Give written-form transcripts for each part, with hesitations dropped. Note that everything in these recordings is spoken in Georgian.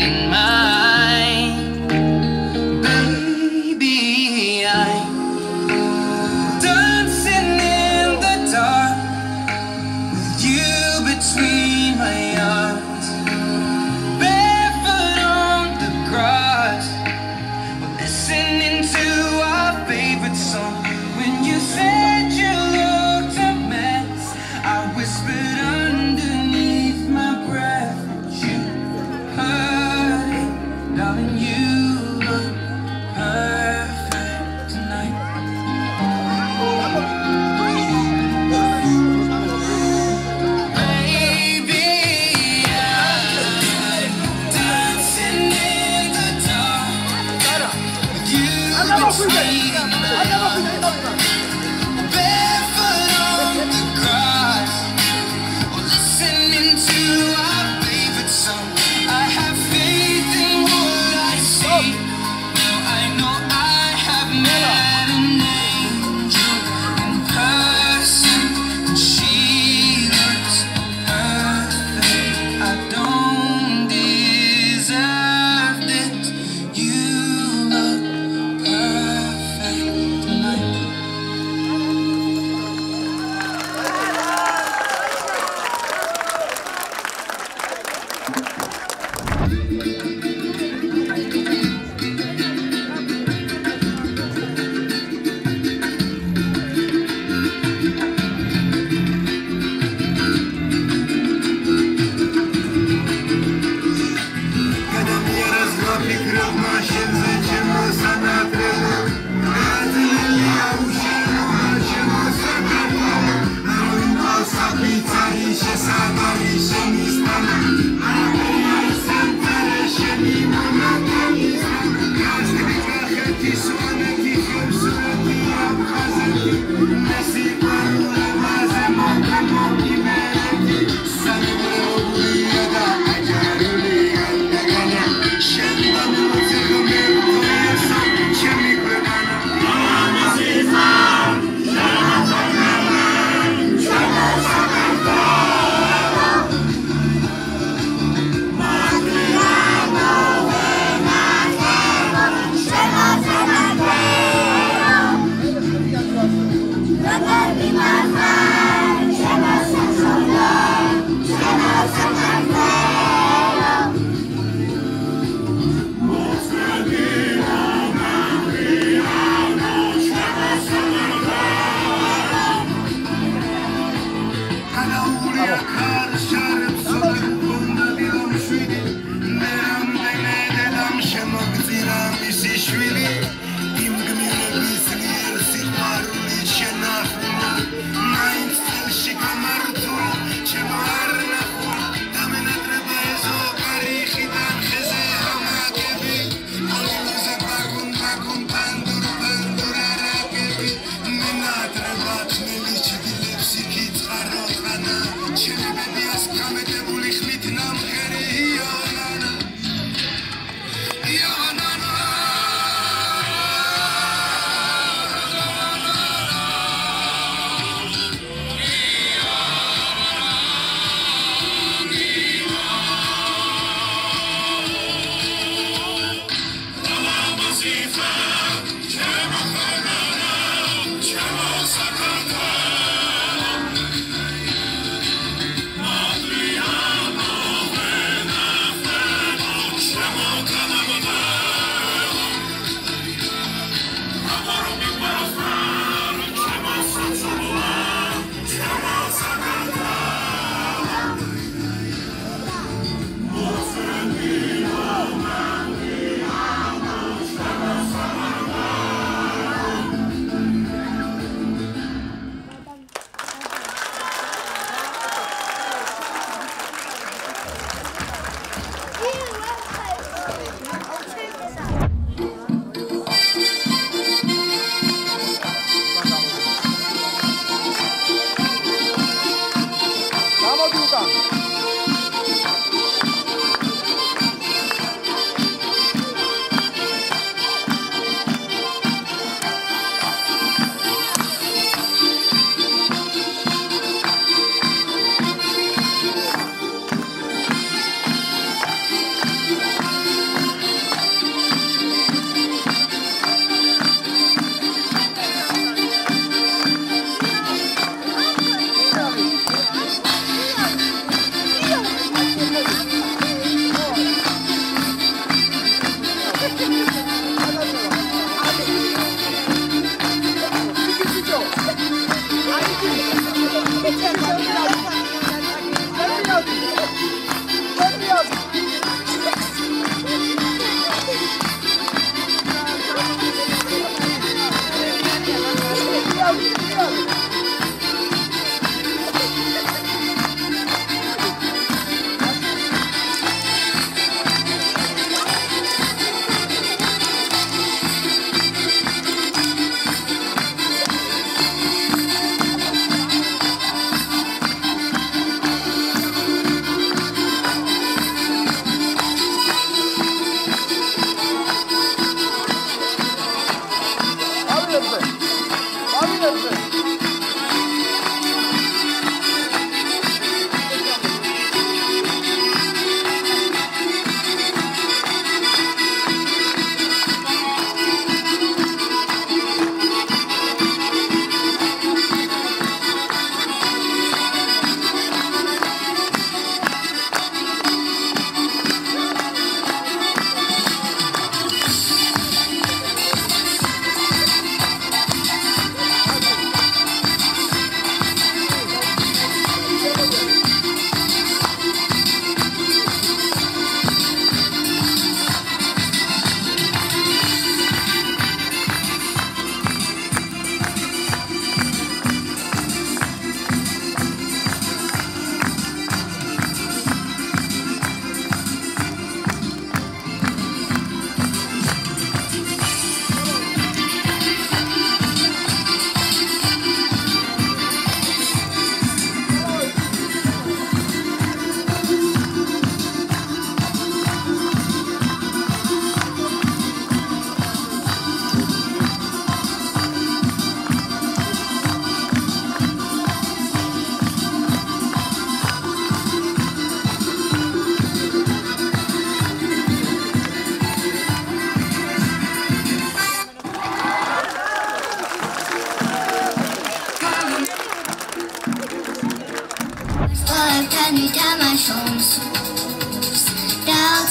in mine. Baby, I'm dancing in the dark with you between my arms, barefoot on the grass, listening to our favorite song. When you said you looked a mess, I whispered underneath my breath, but you heard it, darling. You look perfect tonight. Baby, I'm dancing in the dark with you between my arms, barefoot on the grass, listening to our favorite song. I have faith in what I see. Now I know I have met an angel in person, and she looks perfect. I don't deserve this. You look perfect tonight. Когда мне разлапли кров машин, зачем мы санатрили? Гадили я ушину, почему сократили? Руинал саблица, еще сагар, еще не стану. А я сам еще не монотонный. Каждый кахати, сонати, химсурати, обхазати. Неси пару, лазы, мока, моки, мерети. Сами врагу, яда, аджарули.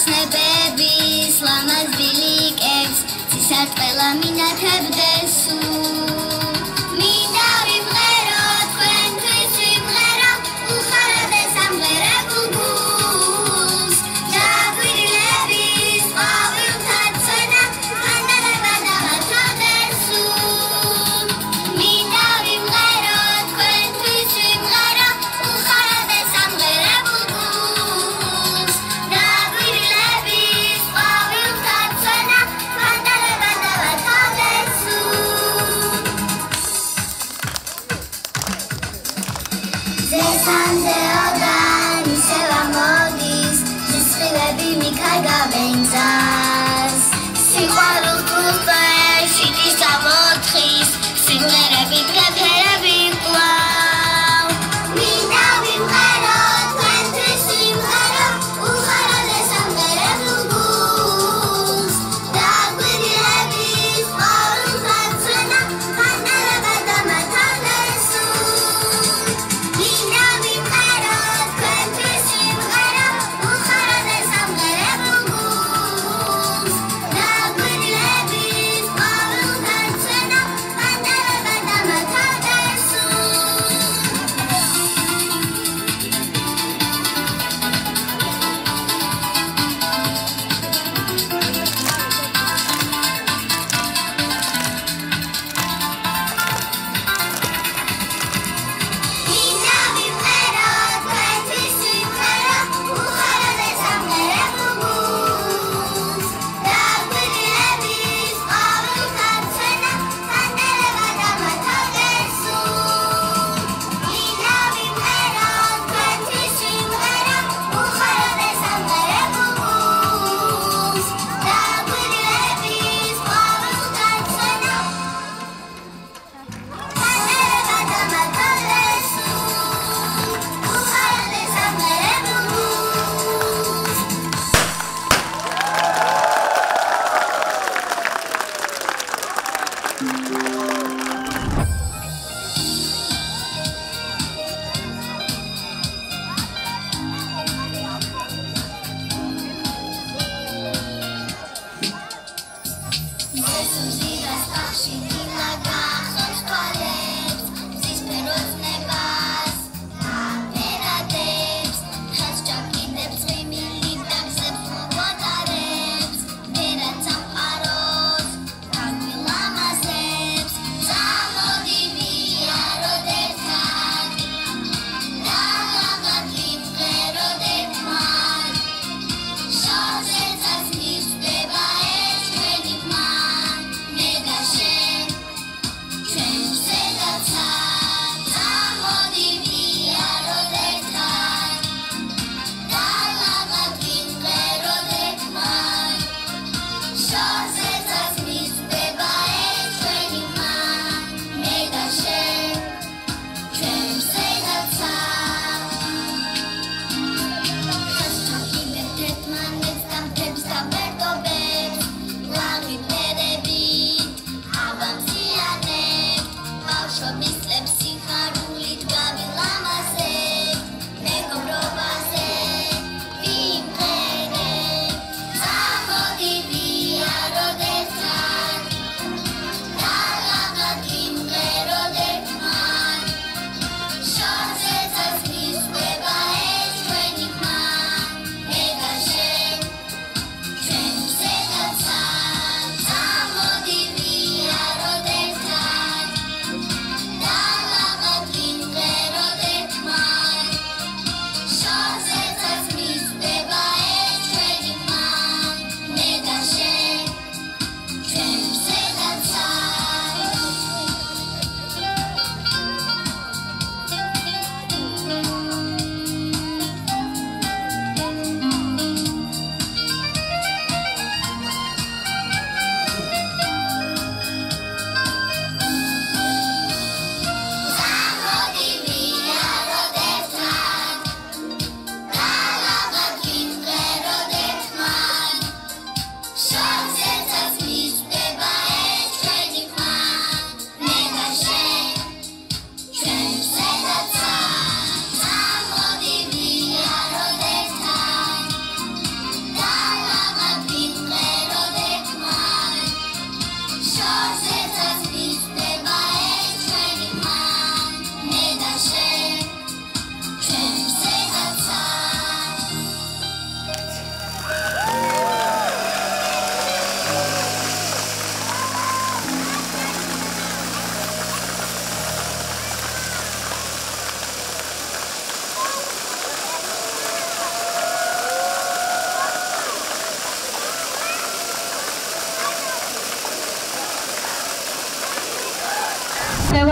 ცნებების ლამაზ ბილიკებს ცისარტყელა მინათებდეს მინდა ვიმღერო თქვენთვის ვიმღერო უხარებდეს სამღერებულ გულს დაგვირილების ყვავილთა ცენა ხანდადება დავათავდეს მინდა ვიმღერო თქვენთვის ვიმღერო უხარებდეს სამღერებულ გულს დაგვირილების ყვავილთა ცენა ხანდადება დავათავდეს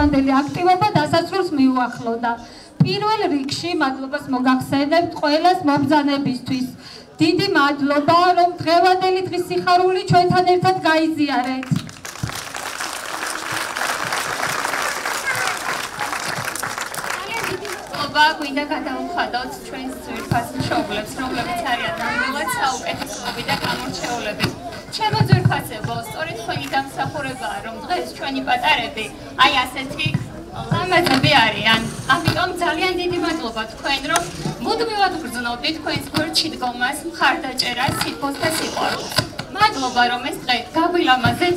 დღევანდელი აქტივობა დასასრულს მიუახლოვდა. პირველ რიგში მადლობას მოგახსენებთ ყველას მომბრძანებისთვის. დიდი მადლობა, რომ დღევანდელი დღის სიხარული ჩვენთან ერთად გაიზიარეთ. გვინდა გადავუხადოთ ჩვენს ძვირფას მშობლებს, რომლებიც არიან ნამდვილად საუკეთესოები და გამორჩეულები. ჩემო ძვირფასებო, სწორედ თქვენი დამსახურებაა, რომ დღეს ჩვენი პატარები აი ასეთი ლამაზები არიან. ამიტომ ძალიან დიდი მადლობა თქვენ, რომ მუდმივად გრძნობდით თქვენს გვერდში დგომას, მხარდაჭერას, სითბოს და სიყვარულს. მადლობა, რომ ეს დღე გაგვილამაზეთ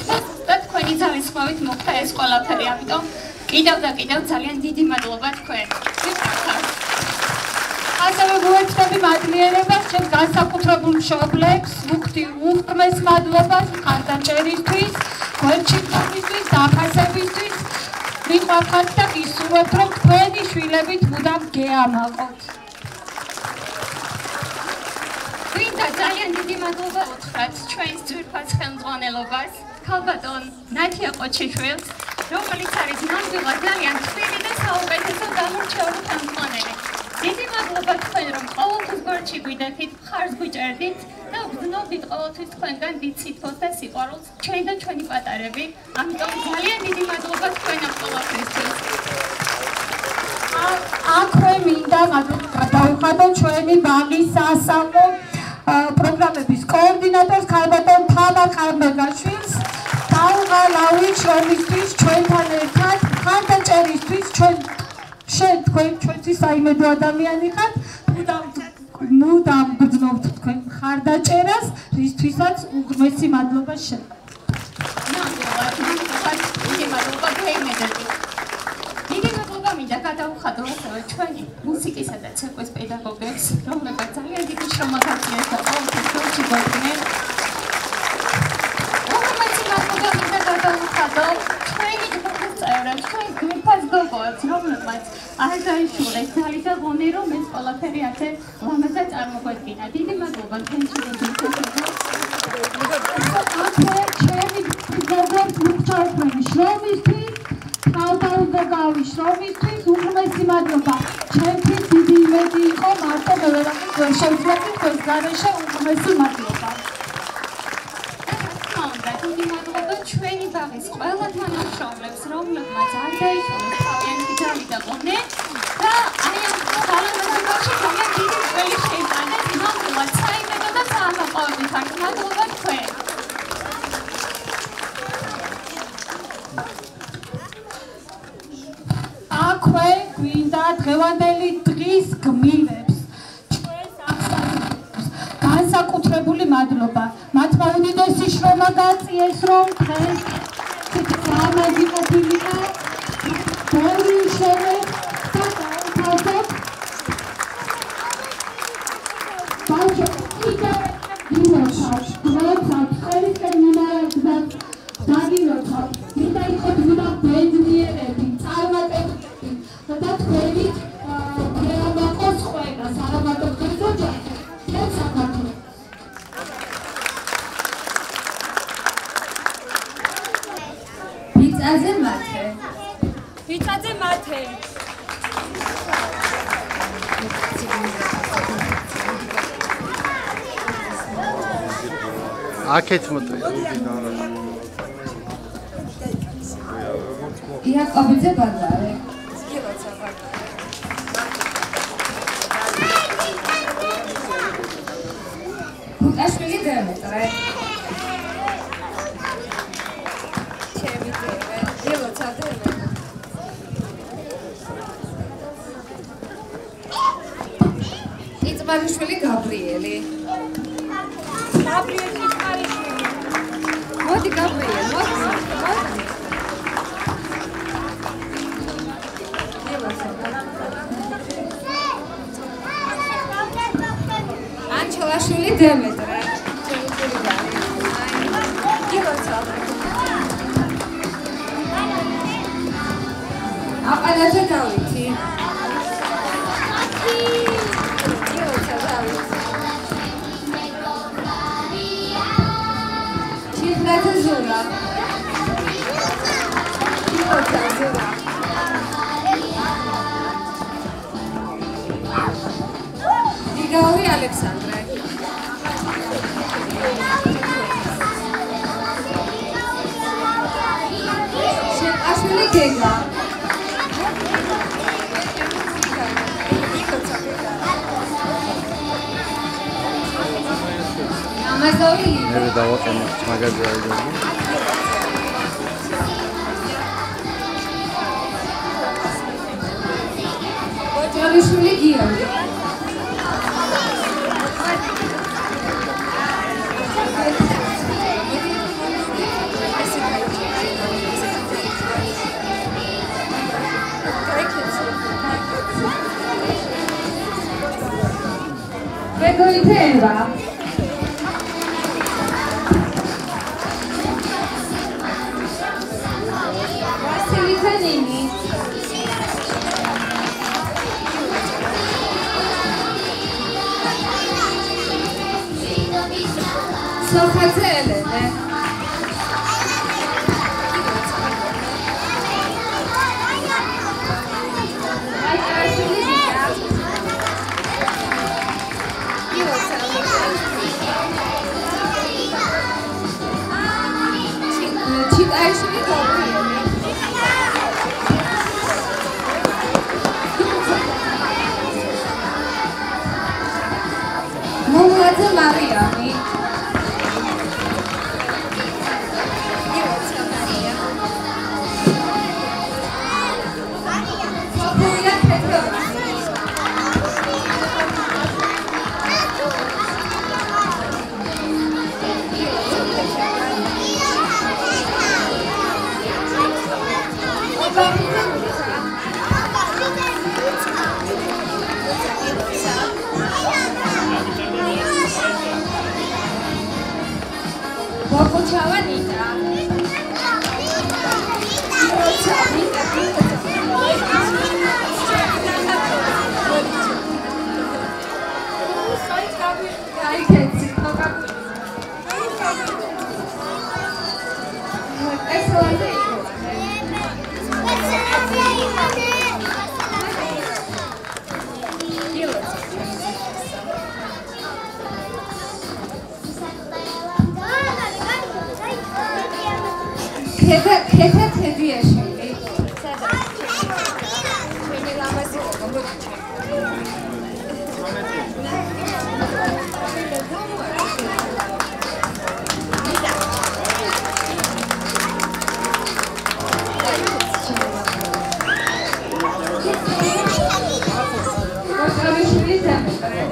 და თქვენი ძალისხმევით მოხდა ეს ყველაფერი. ამიტომ კიდევ და კიდევ ძალიან დიდი მადლობა თქვენ. ასევე მოეწევი მადლიერებას ჩემს განსაკუთრებულ მშობლებს, ვუხდი უღრმეს მადლობას მხარდაჭერისთვის, გვერდში დგომისთვის, დაფასებისთვის. მიყვარხართ და გისურვებთ, რომ თქვენი შვილებით მუდამ გეამაყოთ. გვინდა ძალიან დიდი მადლობა უთხრათ ჩვენს ძვირფას ხელმძღვანელობას, ქალბატონ ნათია ყოჩიშვილს, რომელიც არის ნამდვილად ძალიან თბილი და საუკეთესო გამორჩეული ხელმძღვანელი. დიდი მადლობა თქვენ, რომ ყოველთვის გვერდში გვიდექით, მხარს გვიჭერდით და ვგრძნობდით ყოველთვის თქვენგან დიდ სითბოს და სიყვარულს, ჩვენ და ჩვენი პატარები. ამიტომ ძალიან დიდი მადლობა თქვენ ამ ყველაფრისთვის. აქვე მინდა გადავუხადოთ ჩვენი ბაღის სასწავლო პროგრამების კოორდინატორს ქალბატონ თამარ ხარბეგაშვილს. დავუღალავით შრომისთვის ჩვენთან ერთად, მხარდაჭერისთვის თქვენ ჩვენთვის საიმედო ადამიანი ხართ, მუდამ გრძნობთ თქვენ მხარდაჭერას, რისთვისაც უღრმესი მადლობა დიდი მადლობა გეიმედები. დიდი მადლობა მინდა გადავუხადო ასევე ჩვენი მუსიკისა და ცეკვის პედაგოგებს, რომლებიც ძალიან დიდი შრომა გაგიეს და ყოველთვის გვერდში გვედგნენ. უღრმესი მადლობა მინდა გადავუხადო ჩვენი ჯგუფის წევრებს, ჩვენი ძვირფას გოგოებს, რომლებმაც არ დაიშურეს ძალით და ღონე, რომ ეს ყველაფერი ასე ლამაზად წარმოგვედგინა. დიდი მადლობა თქვენთვის. ჩემი გოგოებს მოგწართქვენი შრომისთვის, თავდაუგავი შრომისთვის უღრმესი მადლობა. ჩემთვის დიდი იმედი იყო მარტო მე ვერაფერს ვერ შევძლებდი თქვენს გარეშე უღრმესი მადლობა. დიდი მადლობა ჩვენი ბაღის ყველა თანამშრომლებს, რომლებმაც არ დაიშურეს თავიანთი ძალით და ღონე და აი ამ ძალამაზებაში ძალიან დიდი წვლილი შეიტანეს. ნამდვილად საიმედო და საამაყოვებელი ხართ. მადლობა თქვენ. აქვე გვინდა დღევანდელი დღის გმირებს ჩვენს განსაკუთრებული მადლობა. მათმა უდიდესი შრომა გაწიეს, რომ დღეს ლამაზი ყოფილიყო ბევრი შრომით და დავთავაზოთ კიდევ გინოჩავს, გლოცავთ, ხელისკენ მიმარაგდათ, დაგინოჩავთ, მინდა იყოთ მუდამ ბედნიერები, წარმატებულები და თქვენით გეამაყოს ყველას, არა მარტო დღეს ოჯახს, მთელ საქართველოს. ვიწაზე მათე. აქეთ მოწვია. იაკობიძე ბაზარი. კუკაშვილი დემეტრე. ჩემი დემე. დილოცა დემე. იწმარიშვილი გაბრიელი. მოდი გაბრიელი, მოდი. ანჩელაშვილი დემეტრე. აყალაძე დავითი. ჩიხნაძე ზურა. გიგაური ალექსანდრე. შეყაშვილი გეგა. ამაზოვი ლიდა. მე დავაყენე მაგაზე აიგო. ოჯალიშვილი გიორგი. მეგოითევა ვასილი თენინი სოხაძე ელენე. აიაშვილი გიგა. ჩიტაიშვილი გაბრიელი. მომლაძე მარიამი. სოფია პეტროვna. ბოკუჩავა ნიტა. ქეთა თედიაშვილი. ჩემი ლამაზი ოჯალიშვილი დემეტრე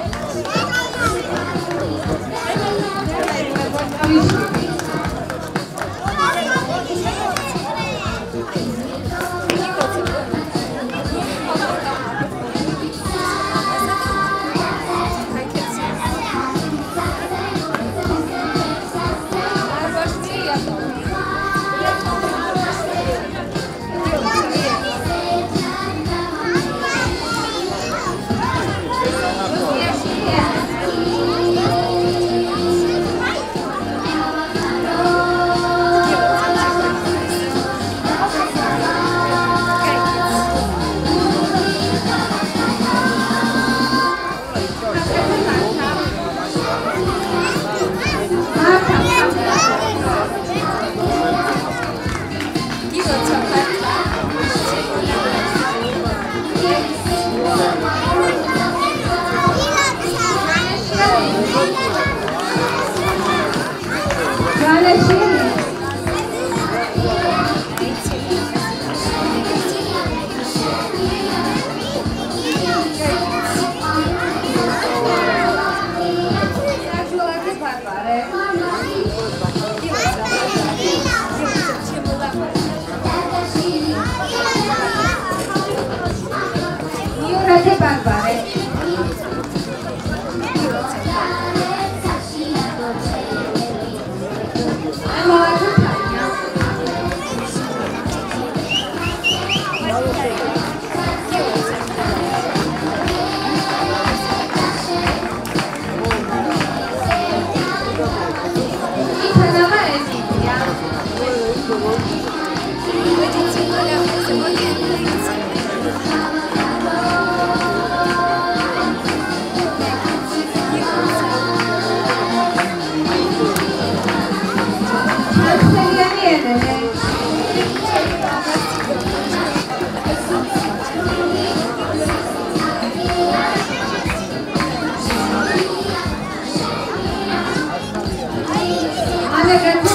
Yeah.